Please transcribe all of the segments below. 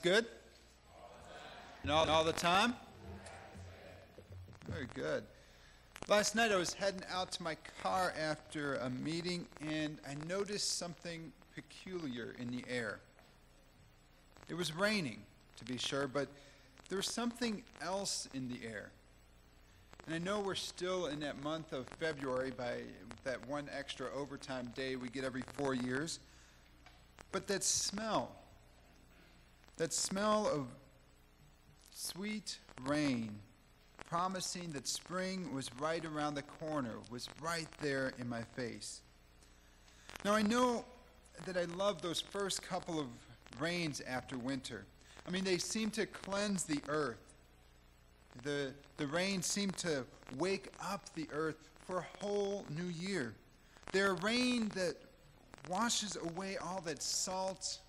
good? And all the time? Very good. Last night I was heading out to my car after a meeting, and I noticed something peculiar in the air. It was raining, to be sure, but there was something else in the air. And I know we're still in that month of February by that one extra overtime day we get every 4 years. But that smell of sweet rain, promising that spring was right around the corner, was right there in my face. Now I know that I love those first couple of rains after winter. I mean, they seem to cleanse the earth. The rain seemed to wake up the earth for a whole new year. They're rain that washes away all that salt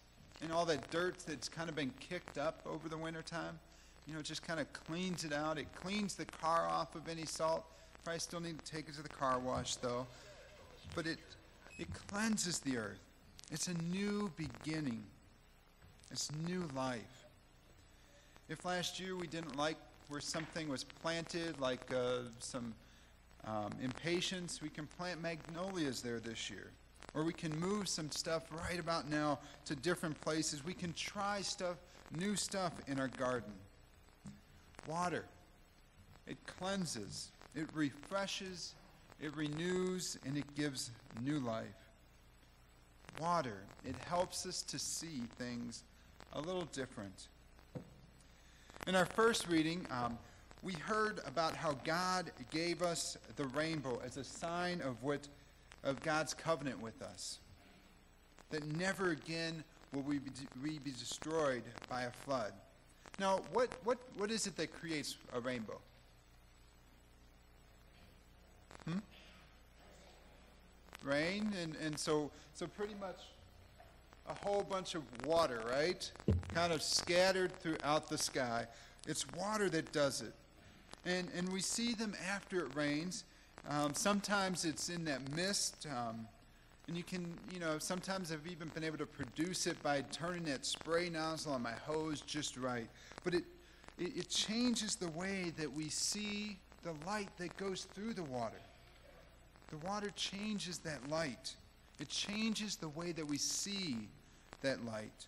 and all that dirt that's kind of been kicked up over the wintertime. You know, it just kind of cleans it out. It cleans the car off of any salt. Probably still need to take it to the car wash, though. But it cleanses the earth. It's a new beginning. It's new life. If last year we didn't like where something was planted, like some impatiens, we can plant magnolias there this year. Or we can move some stuff right about now to different places. We can try new stuff in our garden. Water, it cleanses, it refreshes, it renews, and it gives new life. Water, it helps us to see things a little different. In our first reading, we heard about how God gave us the rainbow as a sign of God's covenant with us. That never again will we be destroyed by a flood. Now, what is it that creates a rainbow? Rain, and so pretty much a whole bunch of water, right? Kind of scattered throughout the sky. It's water that does it. And we see them after it rains. Sometimes it's in that mist, and you can, sometimes I've even been able to produce it by turning that spray nozzle on my hose just right. But it changes the way that we see the light that goes through the water. The water changes that light. It changes the way that we see that light.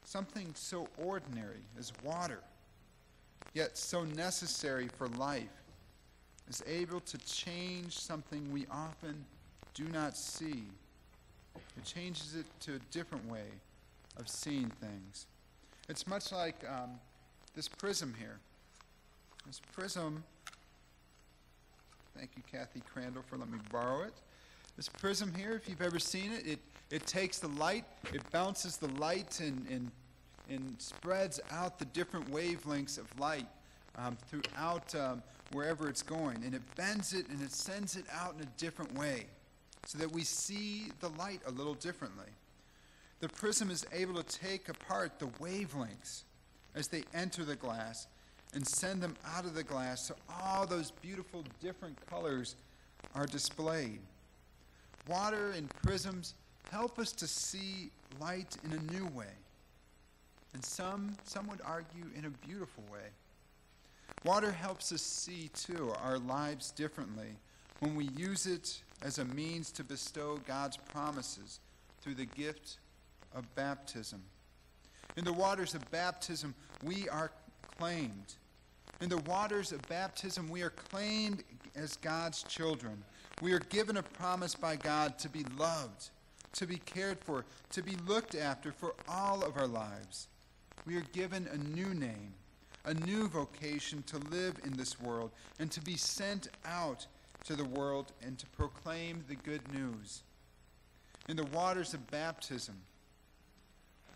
Something so ordinary as water, yet so necessary for life, is able to change something we often do not see. It changes it to a different way of seeing things. It's much like this prism here. This prism, thank you Kathy Crandall for letting me borrow it. This prism here, if you've ever seen it, it takes the light, it bounces the light and spreads out the different wavelengths of light throughout wherever it's going. And it bends it and it sends it out in a different way so that we see the light a little differently. The prism is able to take apart the wavelengths as they enter the glass and send them out of the glass so all those beautiful different colors are displayed. Water and prisms help us to see light in a new way. And some would argue in a beautiful way. Water helps us see, too, our lives differently when we use it as a means to bestow God's promises through the gift of baptism. In the waters of baptism, we are claimed. In the waters of baptism, we are claimed as God's children. We are given a promise by God to be loved, to be cared for, to be looked after for all of our lives. We are given a new name, a new vocation to live in this world and to be sent out to the world and to proclaim the good news. In the waters of baptism,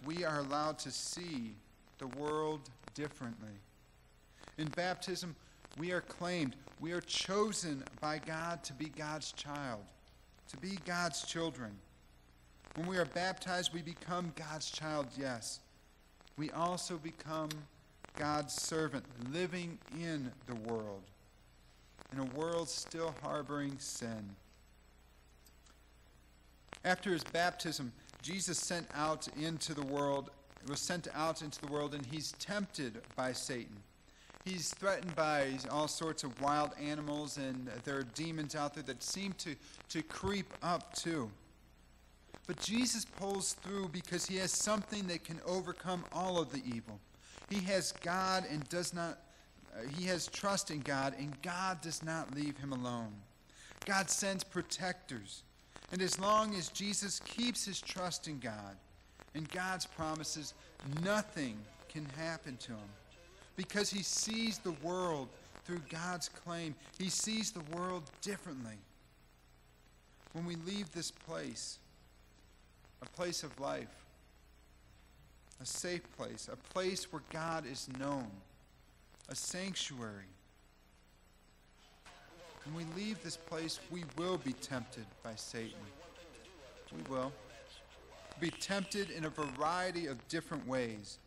we are allowed to see the world differently. In baptism, we are claimed, we are chosen by God to be God's child, to be God's children. When we are baptized, we become God's child, yes. We also become God's servant, living in the world, in a world still harboring sin. After his baptism, Jesus sent out into the world was sent out into the world, and he's tempted by Satan. He's threatened by all sorts of wild animals, and there are demons out there that seem to creep up too. But Jesus pulls through because he has something that can overcome all of the evil. He has God and he has trust in God, and God does not leave him alone. God sends protectors. And as long as Jesus keeps his trust in God and God's promises, nothing can happen to him. Because he sees the world through God's claim. He sees the world differently. When we leave this place, a place of life, a safe place, a place where God is known, a sanctuary. When we leave this place, we will be tempted by Satan. We will be tempted in a variety of different ways.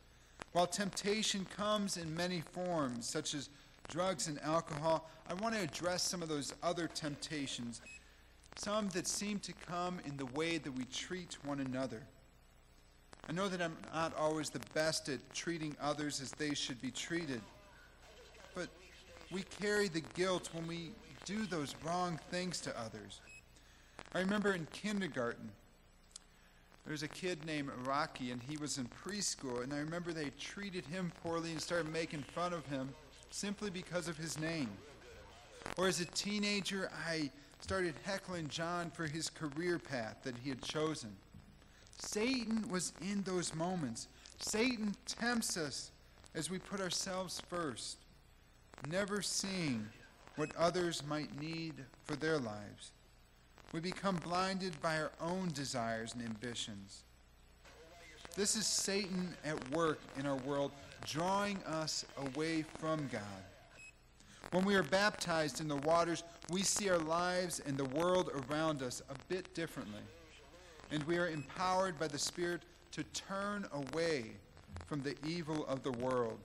While temptation comes in many forms, such as drugs and alcohol, I want to address some of those other temptations, some that seem to come in the way that we treat one another. I know that I'm not always the best at treating others as they should be treated, but we carry the guilt when we do those wrong things to others. I remember in kindergarten, there was a kid named Rocky, and he was in preschool, and I remember they treated him poorly and started making fun of him simply because of his name. Or as a teenager, I started heckling John for his career path that he had chosen. Satan was in those moments. Satan tempts us as we put ourselves first, never seeing what others might need for their lives. We become blinded by our own desires and ambitions. This is Satan at work in our world, drawing us away from God. When we are baptized in the waters, we see our lives and the world around us a bit differently. And we are empowered by the Spirit to turn away from the evil of the world.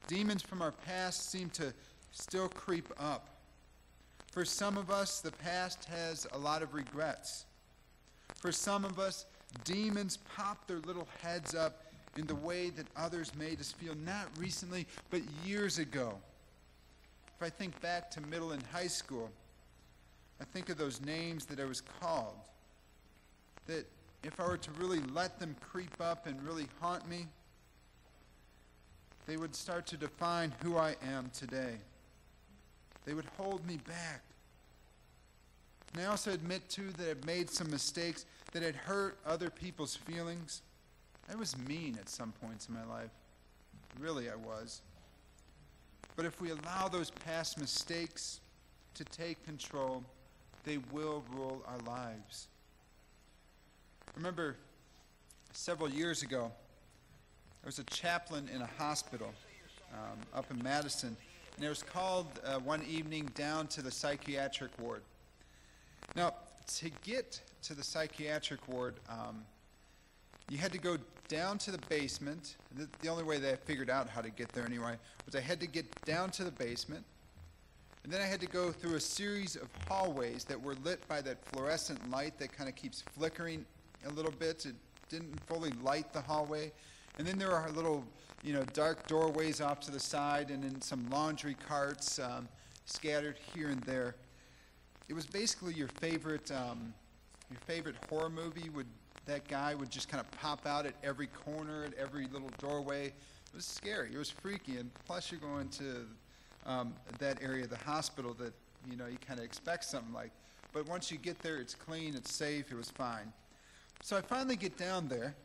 Demons from our past seem to still creep up. For some of us, the past has a lot of regrets. For some of us, demons pop their little heads up in the way that others made us feel, not recently, but years ago. If I think back to middle and high school, I think of those names that I was called, that if I were to really let them creep up and really haunt me, they would start to define who I am today. They would hold me back. And I also admit, too, that I've made some mistakes that had hurt other people's feelings. I was mean at some points in my life. Really, I was. But if we allow those past mistakes to take control, they will rule our lives. I remember several years ago, there was a chaplain in a hospital up in Madison, and I was called one evening down to the psychiatric ward. Now, to get to the psychiatric ward, you had to go down to the basement. The only way that I figured out how to get there anyway was I had to get down to the basement, and then I had to go through a series of hallways that were lit by that fluorescent light that kind of keeps flickering a little bit. It didn't fully light the hallway. And then there are little, dark doorways off to the side, and then some laundry carts scattered here and there. It was basically your favorite horror movie. That guy would just kind of pop out at every corner, at every little doorway. It was scary. It was freaky, and plus you're going to that area of the hospital that you kind of expect something like. But once you get there, it's clean, it's safe. It was fine. So I finally get down there,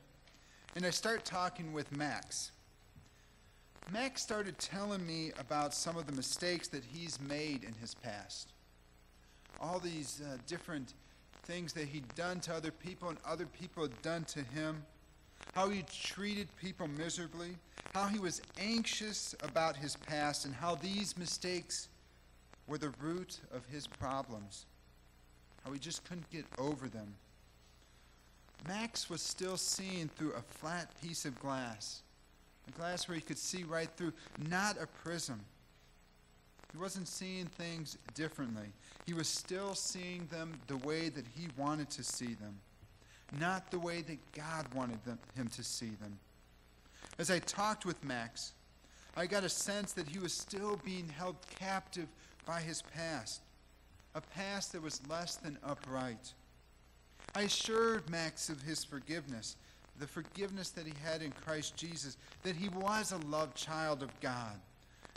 and I start talking with Max. Max started telling me about some of the mistakes that he's made in his past. All these different things that he'd done to other people and other people had done to him. How he treated people miserably. How he was anxious about his past, and how these mistakes were the root of his problems. How he just couldn't get over them. Max was still seeing through a flat piece of glass. A glass where he could see right through, not a prism. He wasn't seeing things differently. He was still seeing them the way that he wanted to see them, not the way that God wanted him to see them. As I talked with Max, I got a sense that he was still being held captive by his past, a past that was less than upright. I assured Max of his forgiveness, the forgiveness that he had in Christ Jesus, that he was a loved child of God,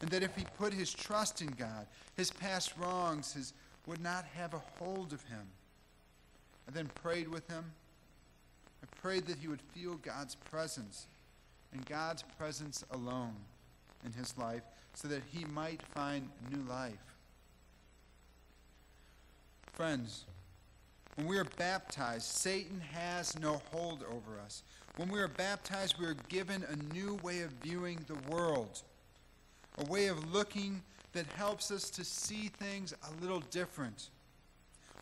and that if he put his trust in God, his past wrongs would not have a hold of him. I then prayed with him. I prayed that he would feel God's presence, and God's presence alone in his life, so that he might find new life. Friends, when we are baptized, Satan has no hold over us. When we are baptized, we are given a new way of viewing the world, a way of looking that helps us to see things a little different.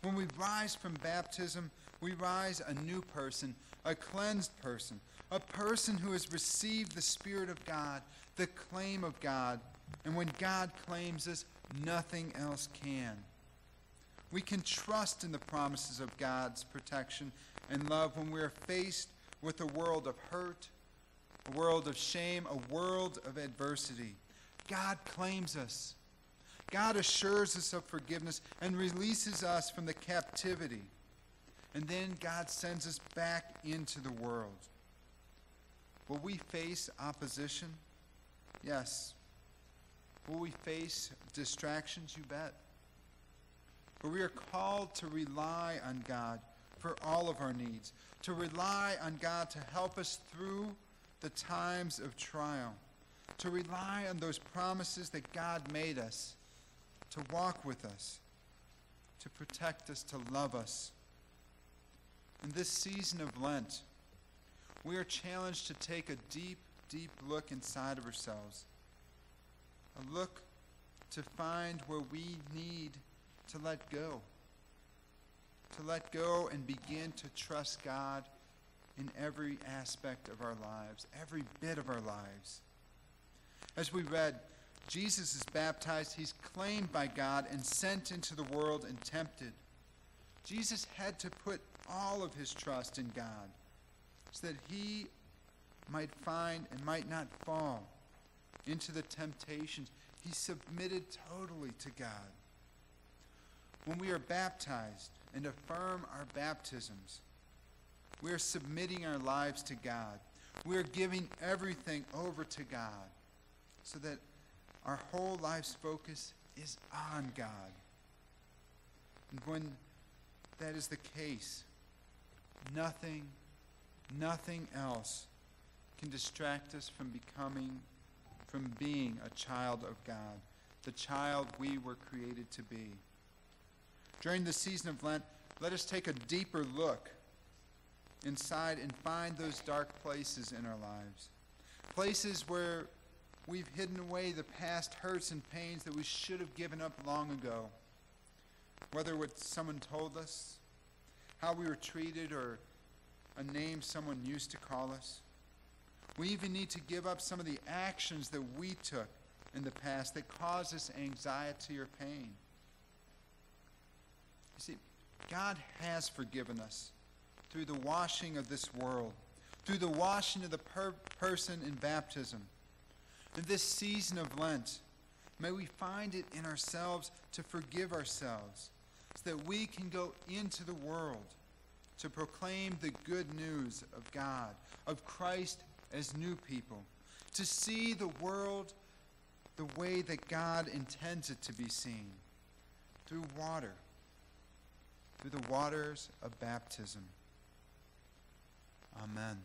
When we rise from baptism, we rise a new person, a cleansed person, a person who has received the Spirit of God, the claim of God, and when God claims us, nothing else can. We can trust in the promises of God's protection and love when we are faced with a world of hurt, a world of shame, a world of adversity. God claims us. God assures us of forgiveness and releases us from the captivity. And then God sends us back into the world. Will we face opposition? Yes. Will we face distractions? You bet. But we are called to rely on God for all of our needs, to rely on God to help us through the times of trial, to rely on those promises that God made us, to walk with us, to protect us, to love us. In this season of Lent, we are challenged to take a deep, deep look inside of ourselves, a look to find where we need to let go and begin to trust God in every aspect of our lives, every bit of our lives. As we read, Jesus is baptized, he's claimed by God and sent into the world and tempted. Jesus had to put all of his trust in God so that he might find and might not fall into the temptations. He submitted totally to God. When we are baptized and affirm our baptisms, we are submitting our lives to God. We are giving everything over to God so that our whole life's focus is on God. And when that is the case, nothing else can distract us from being a child of God, the child we were created to be. During the season of Lent, let us take a deeper look inside and find those dark places in our lives. Places where we've hidden away the past hurts and pains that we should have given up long ago. Whether what someone told us, how we were treated, or a name someone used to call us. We even need to give up some of the actions that we took in the past that caused us anxiety or pain. You see, God has forgiven us through the washing of this world, through the washing of the person in baptism. In this season of Lent, may we find it in ourselves to forgive ourselves so that we can go into the world to proclaim the good news of God, of Christ as new people, to see the world the way that God intends it to be seen, through water, through the waters of baptism. Amen.